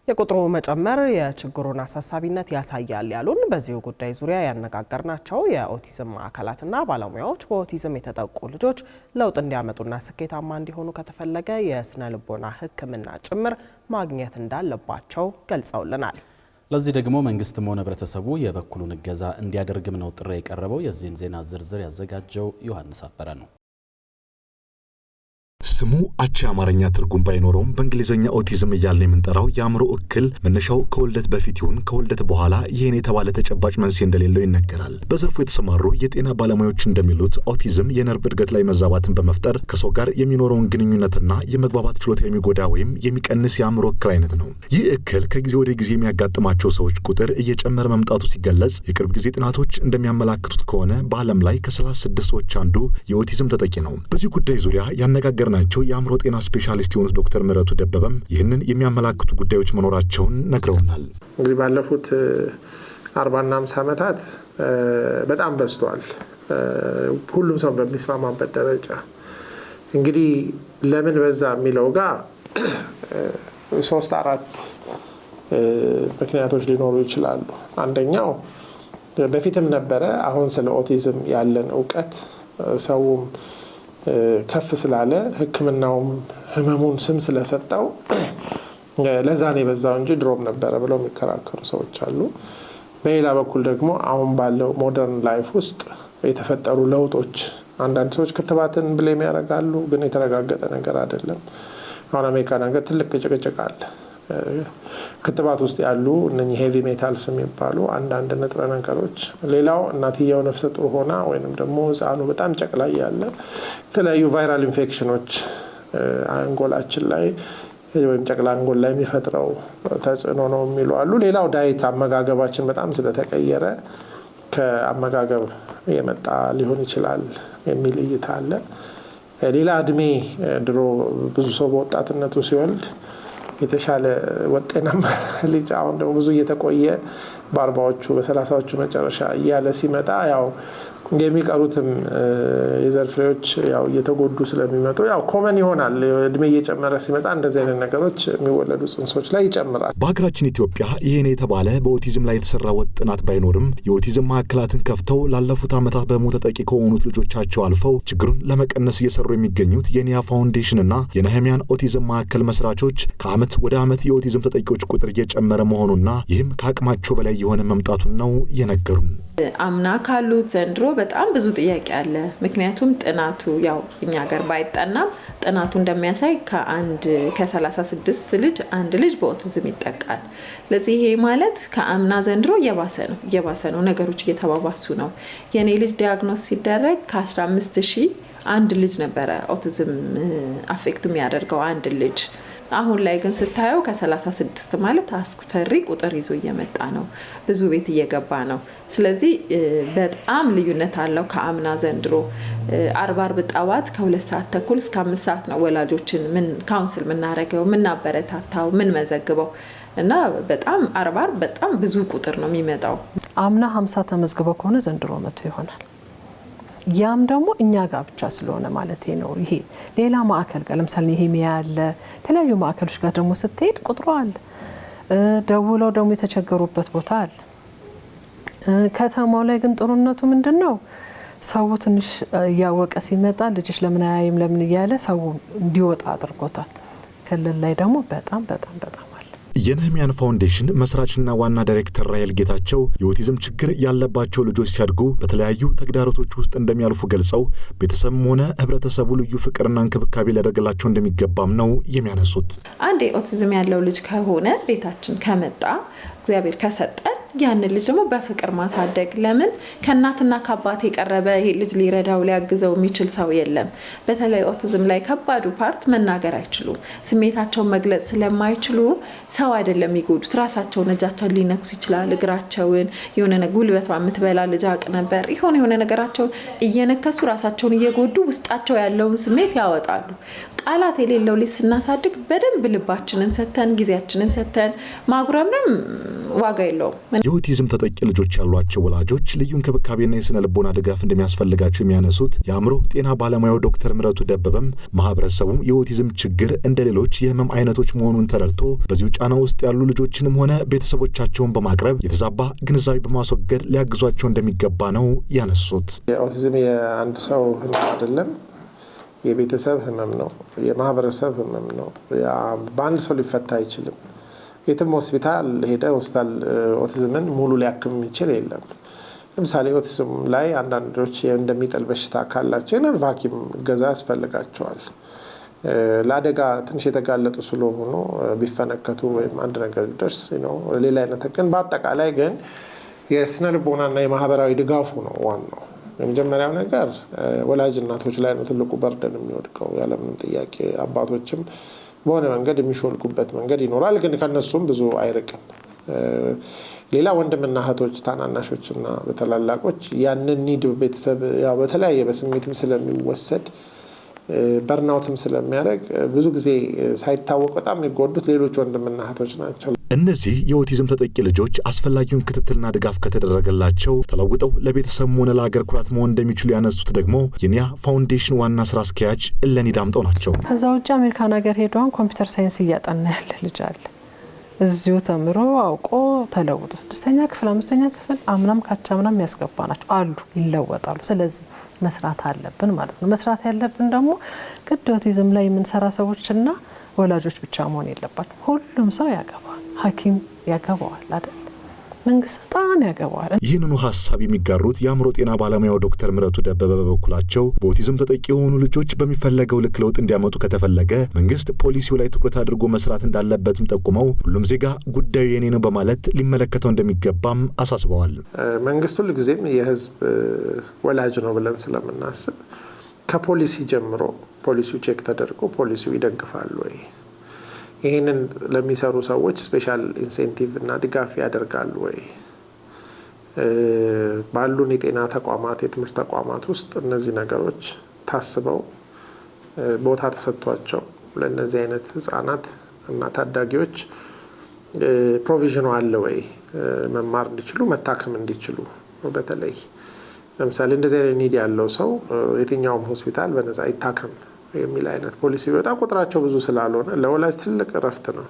የቁጥሩ መጨመር የችግሩን አሳሳቢነት ያሳያል ያሉን በዚሁ ጉዳይ ዙሪያ ያነጋገርናቸው የኦቲዝም ማዕከላትና ባለሙያዎች በኦቲዝም የተጠቁ ልጆች ለውጥ እንዲያመጡና ስኬታማ እንዲሆኑ ከተፈለገ የስነ ልቦና ሕክምና ጭምር ማግኘት እንዳለባቸው ገልጸውልናል። ለዚህ ደግሞ መንግስትም ሆነ ህብረተሰቡ የበኩሉን እገዛ እንዲያደርግም ነው ጥሪ የቀረበው። የዚህን ዜና ዝርዝር ያዘጋጀው ዮሐንስ አበረ ነው። ስሙ አቻ አማርኛ ትርጉም ባይኖረውም በእንግሊዘኛ ኦቲዝም እያልን የምንጠራው የአእምሮ እክል መነሻው ከወልደት በፊት ይሁን ከወልደት በኋላ ይህን የተባለ ተጨባጭ መንስኤ እንደሌለው ይነገራል። በዘርፉ የተሰማሩ የጤና ባለሙያዎች እንደሚሉት ኦቲዝም የነርቭ እድገት ላይ መዛባትን በመፍጠር ከሰው ጋር የሚኖረውን ግንኙነትና የመግባባት ችሎታ የሚጎዳ ወይም የሚቀንስ የአእምሮ እክል አይነት ነው። ይህ እክል ከጊዜ ወደ ጊዜ የሚያጋጥማቸው ሰዎች ቁጥር እየጨመረ መምጣቱ ሲገለጽ፣ የቅርብ ጊዜ ጥናቶች እንደሚያመላክቱት ከሆነ በዓለም ላይ ከ36 ሰዎች አንዱ የኦቲዝም ተጠቂ ነው። በዚህ ጉዳይ ዙሪያ ያነጋገርናቸው የአእምሮ ጤና ስፔሻሊስት የሆኑት ዶክተር ምህረቱ ደበበም ይህንን የሚያመላክቱ ጉዳዮች መኖራቸውን ነግረውናል። እንግዲህ ባለፉት 40 እና 50 ዓመታት በጣም በዝቷል። ሁሉም ሰው በሚስማማበት ደረጃ እንግዲህ ለምን በዛ የሚለው ጋር 3-4 ምክንያቶች ሊኖሩ ይችላሉ። አንደኛው በፊትም ነበረ። አሁን ስለ ኦቲዝም ያለን እውቀት ሰውም ከፍ ስላለ ሕክምናውም ህመሙን ስም ስለሰጠው ለዛ ነው የበዛው እንጂ ድሮም ነበረ ብለው የሚከራከሩ ሰዎች አሉ። በሌላ በኩል ደግሞ አሁን ባለው ሞደርን ላይፍ ውስጥ የተፈጠሩ ለውጦች አንዳንድ ሰዎች ክትባትን ብሌም ያደርጋሉ፣ ግን የተረጋገጠ ነገር አይደለም። አሁን አሜሪካ ነገር ትልቅ ጭቅጭቅ አለ። ክትባት ውስጥ ያሉ እነኚህ ሄቪ ሜታልስ የሚባሉ አንዳንድ ንጥረ ነገሮች፣ ሌላው እናትየው ነፍሰ ጡር ሆና ወይንም ደግሞ ህፃኑ በጣም ጨቅላ ያለ የተለያዩ ቫይራል ኢንፌክሽኖች አንጎላችን ላይ ወይም ጨቅላ አንጎል ላይ የሚፈጥረው ተጽዕኖ ነው የሚሉ አሉ። ሌላው ዳይት አመጋገባችን በጣም ስለተቀየረ ከአመጋገብ የመጣ ሊሆን ይችላል የሚል እይታ አለ። ሌላ እድሜ ድሮ ብዙ ሰው በወጣትነቱ ሲወልድ የተሻለ ወጤናማ ልጅ አሁን ደግሞ ብዙ እየተቆየ በ40ዎቹ በ30ዎቹ መጨረሻ እያለ ሲመጣ ያው የሚቀሩትም የዘር ፍሬዎች ያው እየተጎዱ ስለሚመጡ ያው ኮመን ይሆናል። እድሜ እየጨመረ ሲመጣ እንደዚህ አይነት ነገሮች የሚወለዱ ጽንሶች ላይ ይጨምራል። በሀገራችን ኢትዮጵያ ይሄን የተባለ በኦቲዝም ላይ የተሰራ ወጥ ጥናት ባይኖርም የኦቲዝም ማዕከላትን ከፍተው ላለፉት ዓመታት በሞት ተጠቂ ከሆኑት ልጆቻቸው አልፈው ችግሩን ለመቀነስ እየሰሩ የሚገኙት የኒያ ፋውንዴሽን እና የነህሚያን ኦቲዝም ማዕከል መስራቾች ከዓመት ወደ ዓመት የኦቲዝም ተጠቂዎች ቁጥር እየጨመረ መሆኑና ይህም ከአቅማቸው በላይ የሆነ መምጣቱን ነው የነገሩን። አምና ካሉት ዘንድሮ በጣም ብዙ ጥያቄ አለ። ምክንያቱም ጥናቱ ያው እኛ ሀገር ባይጠናም ጥናቱ እንደሚያሳይ ከ36 ልጅ አንድ ልጅ በኦቲዝም ይጠቃል። ለዚህ ይሄ ማለት ከአምና ዘንድሮ እየባሰ ነው። ነገሮች እየተባባሱ ነው። የኔ ልጅ ዲያግኖስ ሲደረግ ከ15,000 አንድ ልጅ ነበረ ኦቲዝም አፌክት የሚያደርገው አንድ ልጅ። አሁን ላይ ግን ስታየው ከ36 ማለት አስፈሪ ቁጥር ይዞ እየመጣ ነው። ብዙ ቤት እየገባ ነው። ስለዚህ በጣም ልዩነት አለው ከአምና ዘንድሮ። 40 ጠዋት ከ2 ሰዓት ተኩል እስከ 5 ሰዓት ነው ወላጆችን ካውንስል የምናደርገው የምናበረታታው የምንመዘግበው እና በጣም 40 በጣም ብዙ ቁጥር ነው የሚመጣው። አምና 50 ተመዝግበው ከሆነ ዘንድሮ 100 ይሆናል። ያም ደግሞ እኛ ጋር ብቻ ስለሆነ ማለት ነው። ይሄ ሌላ ማዕከል ጋር ለምሳሌ ይሄ ያለ የተለያዩ ማዕከሎች ጋር ደግሞ ስትሄድ ቁጥሩ አለ። ደውለው ደግሞ የተቸገሩበት ቦታ አለ። ከተማው ላይ ግን ጥሩነቱ ምንድነው? ሰው ትንሽ እያወቀ ሲመጣ ልጅሽ ለምን አያይም ለምን እያለ ሰው እንዲወጣ አድርጎታል። ክልል ላይ ደግሞ በጣም የነህሚያን ፋውንዴሽን መስራችና ዋና ዳይሬክተር ራይል ጌታቸው የኦቲዝም ችግር ያለባቸው ልጆች ሲያድጉ በተለያዩ ተግዳሮቶች ውስጥ እንደሚያልፉ ገልጸው ቤተሰብም ሆነ ህብረተሰቡ ልዩ ፍቅርና እንክብካቤ ሊያደርግላቸው እንደሚገባም ነው የሚያነሱት። አንድ ኦቲዝም ያለው ልጅ ከሆነ ቤታችን ከመጣ እግዚአብሔር ከሰጠን ያንን ልጅ ደግሞ በፍቅር ማሳደግ። ለምን ከእናትና ከአባት የቀረበ ይሄ ልጅ ሊረዳው ሊያግዘው የሚችል ሰው የለም። በተለይ ኦቲዝም ላይ ከባዱ ፓርት መናገር አይችሉም። ስሜታቸውን መግለጽ ስለማይችሉ ሰው አይደለም የሚጎዱት፣ ራሳቸውን እጃቸውን ሊነክሱ ይችላል። እግራቸውን የሆነ ጉልበቷ የምትበላ ልጅ አቅ ነበር የሆነ ነገራቸውን እየነከሱ ራሳቸውን እየጎዱ ውስጣቸው ያለውን ስሜት ያወጣሉ። ቃላት የሌለው ልጅ ስናሳድግ በደንብ ልባችንን ሰተን ጊዜያችንን ሰተን ማጉረምረም ዋጋ የለውም። የኦቲዝም ተጠቂ ልጆች ያሏቸው ወላጆች ልዩ እንክብካቤና የስነ ልቦና ድጋፍ እንደሚያስፈልጋቸው የሚያነሱት የአእምሮ ጤና ባለሙያው ዶክተር ምረቱ ደበበም ማህበረሰቡ የኦቲዝም ችግር እንደ ሌሎች የህመም አይነቶች መሆኑን ተረድቶ በዚሁ ጫና ውስጥ ያሉ ልጆችንም ሆነ ቤተሰቦቻቸውን በማቅረብ የተዛባ ግንዛቤ በማስወገድ ሊያግዟቸው እንደሚገባ ነው ያነሱት። የኦቲዝም የአንድ ሰው ህመም አይደለም፣ የቤተሰብ ህመም ነው፣ የማህበረሰብ ህመም ነው። በአንድ ሰው ሊፈታ አይችልም። የትም ሆስፒታል ሄደ ሆስፒታል ኦቲዝምን ሙሉ ሊያክም የሚችል የለም። ለምሳሌ ኦቲዝም ላይ አንዳንዶች እንደሚጥል በሽታ ካላቸው የነርቭ ሐኪም እገዛ ያስፈልጋቸዋል። ለአደጋ ትንሽ የተጋለጡ ስለሆኑ ቢፈነከቱ ወይም አንድ ነገር ቢደርስ ሌላ አይነት ግን በአጠቃላይ ግን የስነ ልቦናና የማህበራዊ ድጋፉ ነው ዋናው። የመጀመሪያው ነገር ወላጅ እናቶች ላይ ነው ትልቁ በርደን የሚወድቀው ያለምንም ጥያቄ። አባቶችም በሆነ መንገድ የሚሾልኩበት መንገድ ይኖራል፣ ግን ከነሱም ብዙ አይርቅም። ሌላ ወንድምና እህቶች፣ ታናናሾችና በተላላቆች ያንን ኒድ ቤተሰብ ያው በተለያየ በስሜትም ስለሚወሰድ በርናውትም ስለሚያደርግ ብዙ ጊዜ ሳይታወቅ በጣም የሚጎዱት ሌሎች ወንድምና እህቶች ናቸው። እነዚህ የኦቲዝም ተጠቂ ልጆች አስፈላጊውን ክትትልና ድጋፍ ከተደረገላቸው ተለውጠው ለቤተሰብ ሆነ ለሀገር ኩራት መሆን እንደሚችሉ ያነሱት ደግሞ የኒያ ፋውንዴሽን ዋና ስራ አስኪያጅ እለኒ ዳምጠው ናቸው። ከዛ ውጭ አሜሪካን ሀገር ሄዷን ኮምፒውተር ሳይንስ እያጠና ያለ ልጅ አለ። እዚሁ ተምሮ አውቆ ተለውጦ 6ኛ ክፍል 5ኛ ክፍል አምናም ካቻምናም ያስገባ ናቸው አሉ፣ ይለወጣሉ። ስለዚህ መስራት አለብን ማለት ነው። መስራት ያለብን ደግሞ ግድ ኦቲዝም ላይ የምንሰራ ሰዎችና ወላጆች ብቻ መሆን የለባቸው። ሁሉም ሰው ያገባል፣ ሐኪም ያገባዋል አይደል? መንግስት በጣም ያገባዋል። ይህንኑ ሀሳብ የሚጋሩት የአእምሮ ጤና ባለሙያው ዶክተር ምረቱ ደበበ በበኩላቸው በኦቲዝም ተጠቂ የሆኑ ልጆች በሚፈለገው ልክ ለውጥ እንዲያመጡ ከተፈለገ መንግስት ፖሊሲው ላይ ትኩረት አድርጎ መስራት እንዳለበትም ጠቁመው ሁሉም ዜጋ ጉዳዩ የኔ ነው በማለት ሊመለከተው እንደሚገባም አሳስበዋል። መንግስት ሁሉ ጊዜም የህዝብ ወላጅ ነው ብለን ስለምናስብ ከፖሊሲ ጀምሮ ፖሊሲው ቼክ ተደርጎ ፖሊሲው ይደግፋል ወይ፣ ይህንን ለሚሰሩ ሰዎች ስፔሻል ኢንሴንቲቭ እና ድጋፍ ያደርጋሉ ወይ፣ ባሉን የጤና ተቋማት የትምህርት ተቋማት ውስጥ እነዚህ ነገሮች ታስበው ቦታ ተሰጥቷቸው ለእነዚህ አይነት ህጻናት እና ታዳጊዎች ፕሮቪዥኑ አለ ወይ፣ መማር እንዲችሉ መታከም እንዲችሉ። በተለይ ለምሳሌ እንደዚህ አይነት ኒድ ያለው ሰው የትኛውም ሆስፒታል በነጻ ይታከም የሚል አይነት ፖሊሲ ቢወጣ ቁጥራቸው ብዙ ስላልሆነ ለወላጅ ትልቅ እረፍት ነው።